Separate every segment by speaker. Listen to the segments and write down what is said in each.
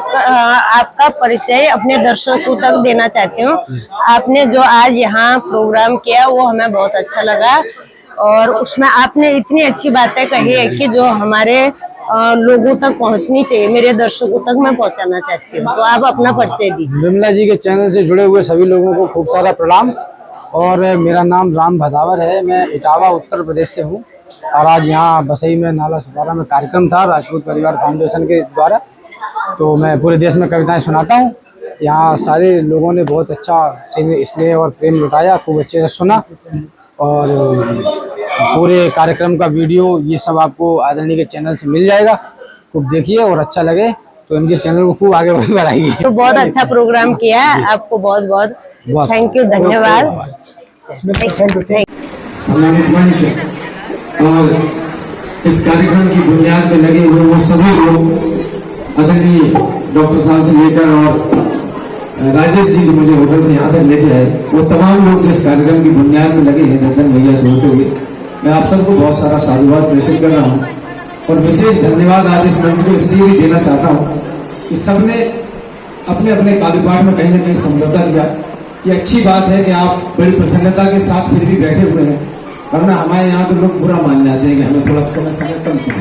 Speaker 1: आपका परिचय अपने दर्शकों तक देना चाहती हूँ। आपने जो आज यहाँ प्रोग्राम किया वो हमें बहुत अच्छा लगा और उसमें आपने इतनी अच्छी बातें कही है कि जो हमारे लोगों तक पहुँचनी चाहिए, मेरे दर्शकों तक मैं पहुँचाना चाहती हूँ। तो आप अपना परिचय दीजिए।
Speaker 2: विमला जी के चैनल से जुड़े हुए सभी लोगों को खूब सारा प्रणाम। और मेरा नाम राम भदावर है, मैं इटावा उत्तर प्रदेश से हूँ और आज यहाँ बसई में नाला सुपारा में कार्यक्रम था राजपूत परिवार फाउंडेशन के द्वारा। तो मैं पूरे देश में कविताएं सुनाता हूँ। यहाँ सारे लोगों ने बहुत अच्छा स्नेह और प्रेम लुटाया, खूब अच्छे से सुना और पूरे कार्यक्रम का वीडियो ये सब आपको आदरणीय के चैनल से मिल जाएगा। खूब देखिए और अच्छा लगे तो इनके चैनल को खूब आगे बढ़ाइए।
Speaker 1: तो बहुत अच्छा प्रोग्राम किया है, आपको बहुत बहुत थैंक यू, धन्यवाद।
Speaker 3: सम्मानित मंच और इस कार्यक्रम की बुनियाद पे लगे हुए वो सभी लोग आदरणीय डॉक्टर साहब से लेकर और राजेश जी जो मुझे होटल से यहाँ तक लेके आए, वो तमाम लोग जिस कार्यक्रम की बुनियाद पे लगे हैं दत्तन भैया से होते हुए, मैं आप सबको बहुत सारा साधुवाद प्रेषित कर रहा हूँ। और विशेष धन्यवाद आज इस मंच को इसलिए भी देना चाहता हूँ कि सबने अपने अपने काव्य पाठ में कहीं ना कहीं समझौता किया। ये अच्छी बात है कि आप बड़ी प्रसन्नता के साथ फिर भी बैठे हुए हैं, वरना हमारे यहाँ तो लोग बुरा मान जाते हैं कि हमें थोड़ा कम समय कम क्यों।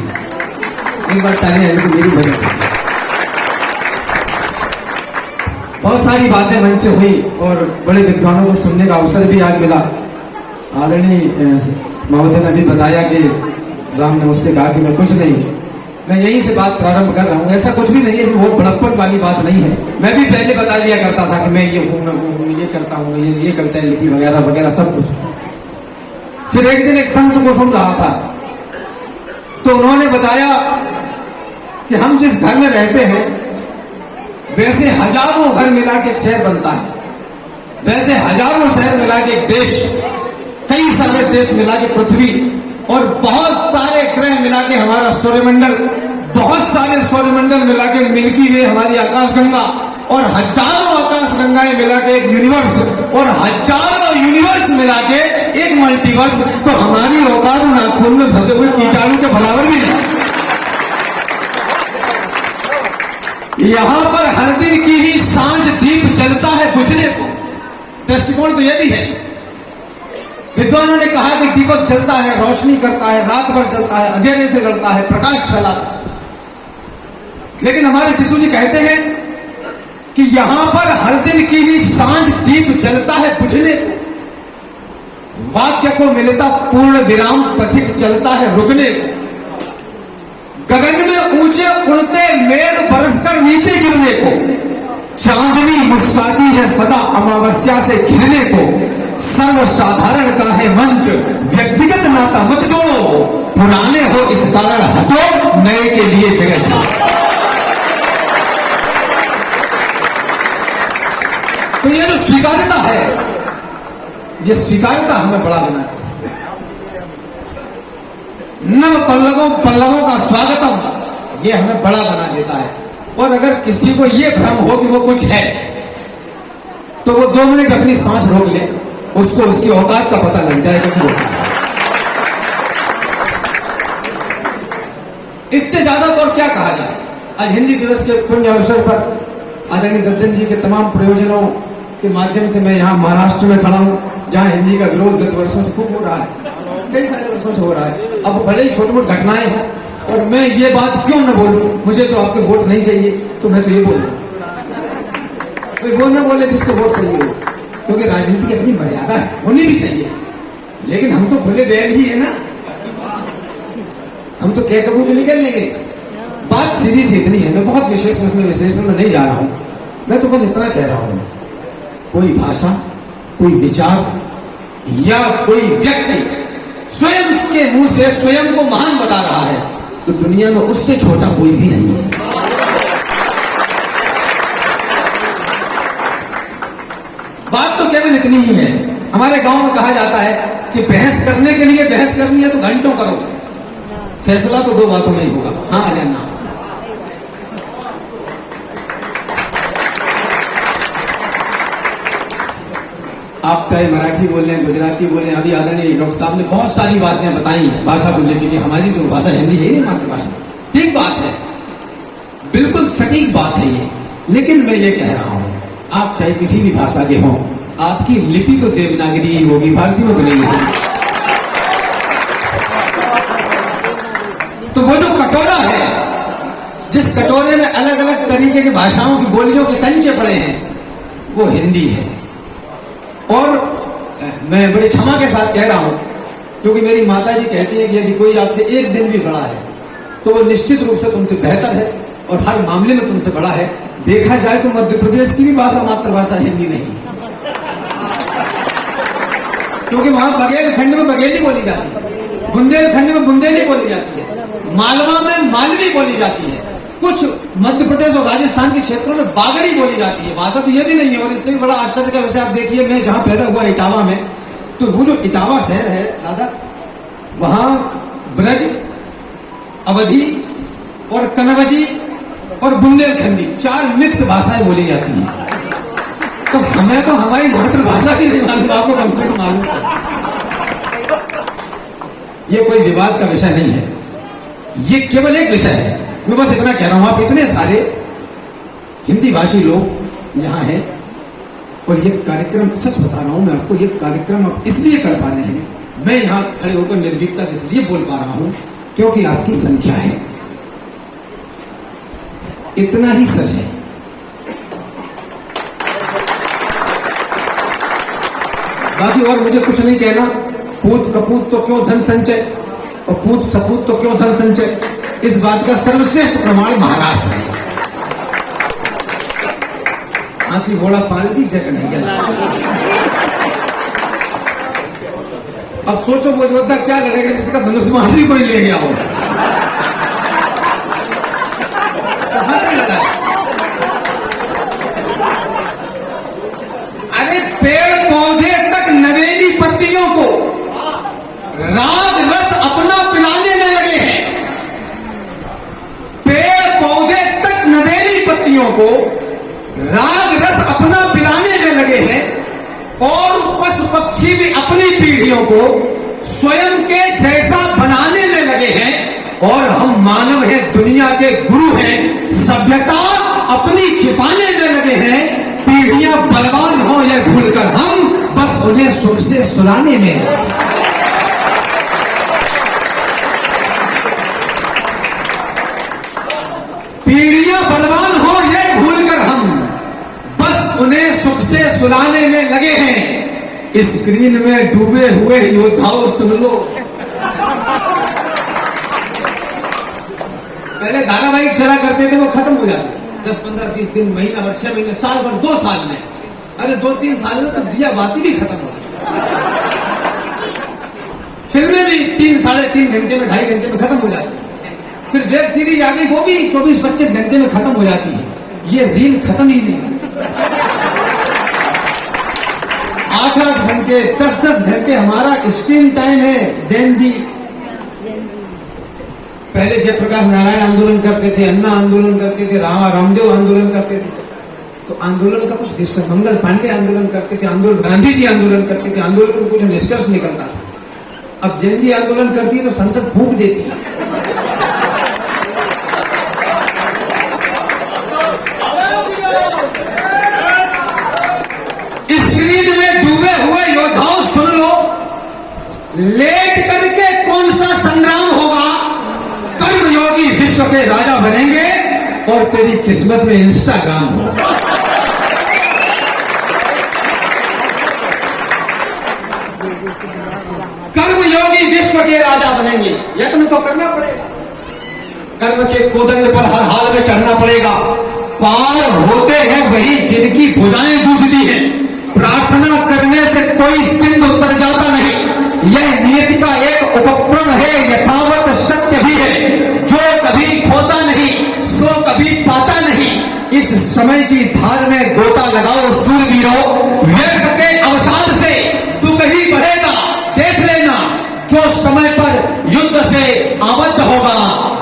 Speaker 3: एक बार चाहे है तो मेरी वजह बहुत सारी बातें मन से हुई और बड़े विद्वानों को सुनने का अवसर भी आज मिला। आदरणीय महोदय ने भी बताया कि राम ने उससे कहा कि मैं कुछ नहीं, मैं यहीं से बात प्रारंभ कर रहा हूँ। ऐसा कुछ भी नहीं है, इसमें बहुत बड़प्पन वाली बात नहीं है। मैं भी पहले बता दिया करता था कि मैं ये हूँ, मैं वो हूँ, ये करता हूँ, ये कविताएं लिखी वगैरह वगैरह सब कुछ। फिर एक दिन एक संत को सुन रहा था तो उन्होंने बताया कि हम जिस घर में रहते हैं वैसे हजारों घर मिला के एक शहर बनता है, वैसे हजारों शहर मिला के एक देश, कई सारे देश मिला के पृथ्वी, और बहुत सारे ग्रह मिला के हमारा सूर्यमंडल, बहुत सारे सूर्यमंडल मिला के मिल्की वे हमारी आकाशगंगा, और हजारों आकाशगंगाएं मिला के एक यूनिवर्स, और हजारों यूनिवर्स मिला के एक मल्टीवर्स। तो हमारी औकात नाखून में फंसे हुए कीटाणु के बराबर भी नहीं। यहां पर हर दिन की ही सांझ दीप जलता है बुझने को। दृष्टिकोण तो यह भी है, विद्वानों ने कहा कि दीपक जलता है, रोशनी करता है, रात भर जलता है, अंधेरे से लड़ता है, प्रकाश फैलाता है। लेकिन हमारे शिशु जी कहते हैं कि यहां पर हर दिन की ही सांझ दीप जलता है बुझने को, वाक्य को मिलता पूर्ण विराम, पथिक चलता है रुकने को, गगन में ऊंचे उड़ते मेघ बरसकर नीचे गिरने को, चांदनी मुस्काती है सदा अमावस्या से घिरने को, सर्वसाधारण का है मंच व्यक्तिगत नाता मत जोड़ो, पुराने हो इस कारण हटो, नए के लिए जगह छोड़ो। तो ये जो स्वीकार्यता है, ये स्वीकार्यता हमें बड़ा बनाती है। नव पल्लवों का स्वागतम, ये हमें बड़ा बना देता है। और अगर किसी को ये भ्रम हो कि वो कुछ है तो वो 2 मिनट अपनी सांस रोक ले, उसको उसकी औकात का पता लग जाएगा कि वो इससे ज्यादा तो और क्या कहा जाए। आज हिंदी दिवस के पुण्य अवसर पर आदरणीय दत्तन जी के तमाम प्रयोजनों के माध्यम से मैं यहाँ महाराष्ट्र में खड़ा हूँ, जहाँ हिंदी का विरोध गत वर्षों से खूब हो रहा है, कई सारे वर्षों से हो रहा है। अब भले ही छोटी मोटी घटनाएं हैं, और मैं ये बात क्यों न बोलूं, मुझे तो आपके वोट नहीं चाहिए, तो मैं तो ये बोलूं, कोई वो न बोले जिसको वोट चाहिए हो, क्योंकि राजनीति की अपनी मर्यादा है, होनी भी चाहिए। लेकिन हम तो खुले बैल ही है ना, हम तो कह कबू के निकल लेंगे। बात सीधी सी इतनी है, मैं बहुत विश्लेषण में नहीं जा रहा हूं, मैं तो बस इतना कह रहा हूं, कोई भाषा, कोई विचार या कोई व्यक्ति स्वयं के मुंह से स्वयं को महान बता रहा है तो दुनिया में उससे छोटा कोई भी नहीं है। बात तो केवल इतनी ही है। हमारे गांव में कहा जाता है कि बहस करने के लिए बहस करनी है तो घंटों करो, फैसला तो 2 बातों में ही होगा, हाँ या ना। आप चाहे मराठी बोले, गुजराती बोले, अभी आदरणीय डॉक्टर साहब ने बहुत सारी बातें बताई भाषा को लेकर कि हमारी तो भाषा हिंदी है नहीं मातृभाषा, ठीक बात है। बिल्कुल सटीक बात है ये। लेकिन मैं ये कह रहा हूं, आप चाहे किसी भी भाषा के हों, आपकी लिपि तो देवनागरी ही होगी, फारसी में तो नहीं होगी। तो वो जो कटोरा है, जिस कटोरे में अलग अलग तरीके की भाषाओं की बोलियों के तंचे पड़े हैं, वो हिंदी है। और मैं बड़ी क्षमा के साथ कह रहा हूं, क्योंकि मेरी माता जी कहती है कि यदि कोई आपसे एक दिन भी बड़ा है तो वो निश्चित रूप से तुमसे बेहतर है और हर मामले में तुमसे बड़ा है। देखा जाए तो मध्य प्रदेश की भी भाषा मातृभाषा हिंदी नहीं है, क्योंकि वहां बघेलखंड में बघेली बोली जाती है, बुंदेलखंड में बुंदेली बोली जाती है, मालवा में मालवी बोली जाती है, कुछ मध्य प्रदेश और राजस्थान के क्षेत्रों में बागड़ी बोली जाती है। भाषा तो ये भी नहीं है। और इससे भी बड़ा आश्चर्य का विषय आप देखिए, मैं जहां पैदा हुआ इटावा में, तो वो जो इटावा शहर है दादा, वहां ब्रज, अवधी और कन्वजी और बुंदेलखंडी 4 मिक्स भाषाएं बोली जाती हैं। तो हमें तो हमारी मातृभाषा की नहीं मालूम, आपको कम से कम मालूम है। ये कोई विवाद का विषय नहीं है, ये केवल एक विषय है। मैं बस इतना कह रहा हूं, आप इतने सारे हिंदी भाषी लोग यहाँ हैं और ये कार्यक्रम, सच बता रहा हूं मैं आपको, ये कार्यक्रम आप इसलिए कर पा रहे हैं, मैं यहाँ खड़े होकर निर्भीकता से इसलिए बोल पा रहा हूं क्योंकि आपकी संख्या है। इतना ही सच है। बाकी और मुझे कुछ नहीं कहना। पूत कपूत तो क्यों धन संचय, और पूत सपूत तो क्यों धन संचय, इस बात का सर्वश्रेष्ठ प्रमाण महाराष्ट्र है। हाथी घोड़ा पाल दी जग नहीं गया। अब सोचो वो योद्धा क्या लड़ेगा जिसका धनुष बाण भी कोई ले गया हो। कहां तक लड़ा? अरे पेड़ पौधे तक नवेली पत्तियों को राग रस अपना पिलाने में लगे हैं। पेड़ पौधे तक नवेली पत्तियों को राग रस अपना पिलाने में लगे हैं और पशु पक्षी भी अपनी पीढ़ियों को स्वयं के जैसा बनाने में लगे हैं। और हम मानव हैं, दुनिया के गुरु हैं, सभ्यता अपनी छिपाने में लगे हैं। पीढ़ियां बलवान हो यह भूलकर हम बस उन्हें सुख से सुलाने में लगे। पीढ़ियां बलवान हो यह भूलकर हम बस उन्हें सुख से सुलाने में लगे हैं। स्क्रीन में डूबे हुए योद्धाओं सुन लो। पहले धारावाहिक चला करते थे, वो खत्म हो जाते 10, 15, 20 दिन, महीना भर, 6 महीने, साल भर, 2 साल में। अरे 2-3 साल में तो दिया बाती भी खत्म हो गई। फिल्में भी 3, साढ़े 3 घंटे में, 2.5 घंटे में खत्म हो जाती है। फिर वेब सीरीज आ गई, वो भी 24-25 घंटे में खत्म हो जाती है। ये रील खत्म ही नहीं। 8-8 घंटे, 10-10 घंटे हमारा स्क्रीन टाइम है। जैन जी पहले जयप्रकाश नारायण आंदोलन करते थे, अन्ना आंदोलन करते थे, रामदेव आंदोलन करते थे, तो आंदोलन का कुछ हिस्सा, मंगल पांडे आंदोलन करते थे, आंदोलन, गांधी जी आंदोलन करते थे, आंदोलन में कुछ निष्कर्ष निकलता था। अब जैन जी आंदोलन करती है तो संसद फूंक देती है। स्क्रीन में डूबे हुए योद्धाओं सुन लो, लेट करके कौन सा संग्राम होगा। कर्मयोगी विश्व के राजा बनेंगे और तेरी किस्मत में इंस्टाग्राम होगा। कर्मयोगी विश्व के राजा बनेंगे। यत्न तो करना पड़ेगा, कर्म के कोदंड पर हर हाल में चढ़ना पड़ेगा। पार होते हैं वही जिनकी भुजाएं जूझती हैं। प्रार्थना करने से कोई सिंध उतर जाता नहीं। यह नियति का एक उपक्रम है, यथावत सत्य भी है। जो कभी खोता नहीं सो कभी पाता नहीं। इस समय की धार में गोता लगाओ सूरवीरों। व्यर्थ के अवसाद से दुख ही बढ़ेगा। देख लेना, जो समय पर युद्ध से आबद्ध होगा,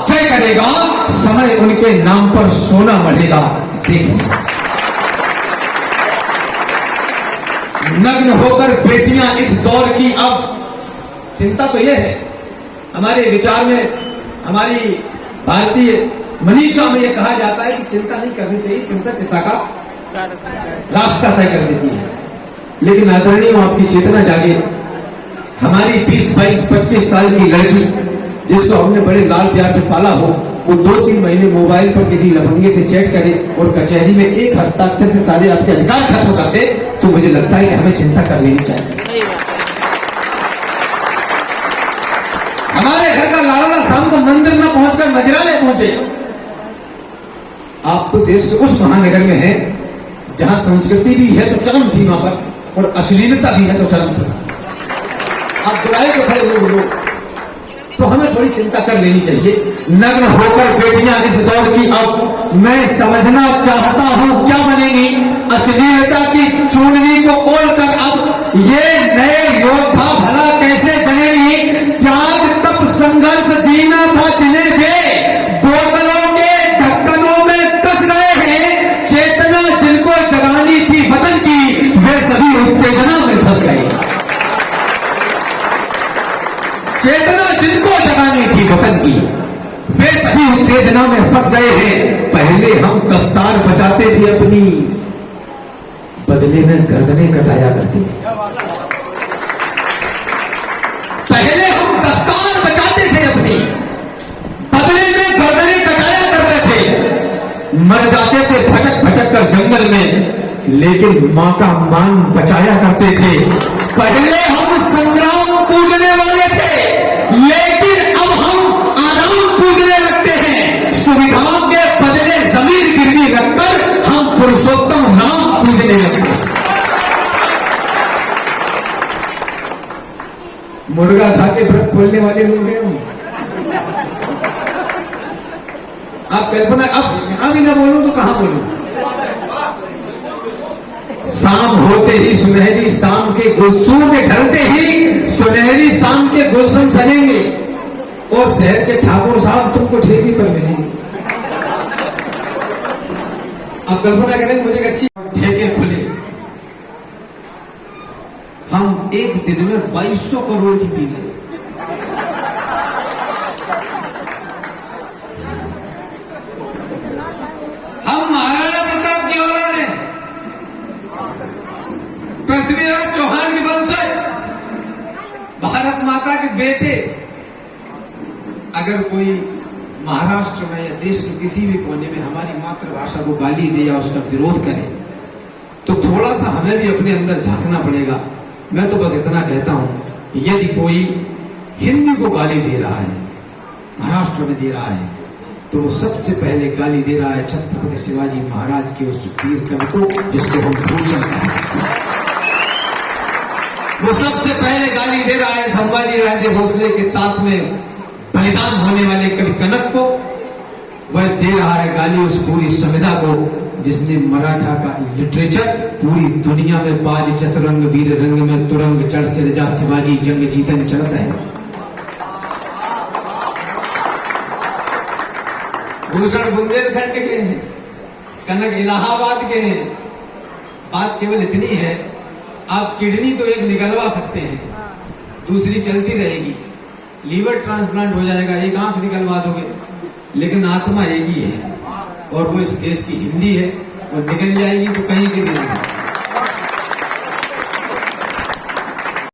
Speaker 3: जय करेगा, समय उनके नाम पर सोना मढ़ेगा। देखना, नग्न होकर बेटियां इस दौर की। अब चिंता तो यह है, हमारे विचार में हमारी भारतीय मनीषा में यह कहा जाता है कि चिंता नहीं करनी चाहिए, चिंता चिंता का रास्ता तय कर देती है। लेकिन आदरणीय आपकी चेतना जागे। हमारी 20, 22, 25 साल की लड़की जिसको हमने बड़े लाल प्यार से पाला हो, वो 2-3 महीने मोबाइल पर किसी लफंगे से चैट करे और कचहरी में एक हस्ताक्षर से सारे आपके अधिकार खत्म कर दे, तो मुझे लगता है कि हमें चिंता कर लेनी चाहिए। हमारे घर का लाडला शाम को मंदिर में पहुंचकर नजराने पहुंचे। आप तो देश के उस महानगर में हैं जहां संस्कृति भी है तो चरम सीमा पर और अश्लीलता भी है तो चरम सीमा। आप बुराई को खड़े लोग, तो हमें थोड़ी चिंता कर लेनी चाहिए। नग्न होकर बेटियां इस दौर की अब मैं समझना चाहता हूं क्या बनेगी। अश्लीलता की चूड़नी को ओढ़कर अब ये नए योद्धा भला कैसे चलेंगी। त्याग तप संघर्ष जीना था जिन्हें वे बोतलों के ढक्कनों में कस गए हैं। चेतना जिनको जगानी थी वतन की, वे सभी उत्तेजना में फंस गए। चेतना जिनको जगानी थी वतन की, वे सभी उत्तेजना में फंस गए हैं। पहले हम दस्तार बचाते थे अपनी, बदले में गर्दनें कटाया करते थे। पहले हम दस्तार बचाते थे अपनी, बदले में गर्दनें कटाया करते थे। मर जाते थे भटक भटक कर जंगल में, लेकिन मां का मान बचाया करते थे। पहले हम संग्राम पूजने वाले थे, लेकिन अब हम आराम पूजने लगते हैं। सुविधाओं के बदले जमीन गिरवी रखकर हम पुरुषोत्तम राम पूजने लगते हैं। मुर्गा खा के व्रत खोलने वाले लोग हैं हम। आप कल्पना, अब यहां भी ना बोलूं तो कहां बोलूं। शाम होते ही सुनहरी शाम के गुलसूर के ढलते ही सुनहरी शाम के गुलशन सजेंगे और शहर के ठाकुर साहब तुमको ठेकी पर मिलेंगे। आप कल्पना करें, मुझे अच्छी ठेके खुले। हम एक दिन में 2200 करोड़ की पी गए। हम महाराणा प्रताप की औलाद हैं, पृथ्वीराज चौहान के वंशज, भारत माता के बेटे। अगर कोई महाराष्ट्र में या देश के किसी भी कोने में हमारी मातृभाषा को गाली दे या उसका विरोध करे, तो थोड़ा सा हमें भी अपने अंदर झांकना पड़ेगा। मैं तो बस इतना कहता हूं, यदि कोई हिंदी को गाली दे रहा है, महाराष्ट्र में दे रहा है, तो वो सबसे पहले गाली दे रहा है छत्रपति शिवाजी महाराज के उस वीर कवि को जिसको हम भूषण कहते हैं। वो सबसे पहले गाली दे रहा है संभाजी राजे भोसले के साथ में बलिदान होने वाले कवि कनक को। वह दे रहा है गाली उस पूरी संविदा को जिसने मराठा का लिटरेचर पूरी दुनिया में बाज चतुरंग वीर रंग में तुरंग चढ़ सिरजा शिवाजी जंग जीतन चढ़ता है। भूषण बुंदेलखंड के हैं, कनक इलाहाबाद के हैं। बात केवल इतनी है, आप किडनी तो एक निकलवा सकते हैं, दूसरी चलती रहेगी। लीवर ट्रांसप्लांट हो जाएगा, एक आंख निकलवा दोगे, लेकिन आत्मा एक ही है और वो इस देश की हिंदी है। वो निकल जाएगी तो कहीं की नहीं।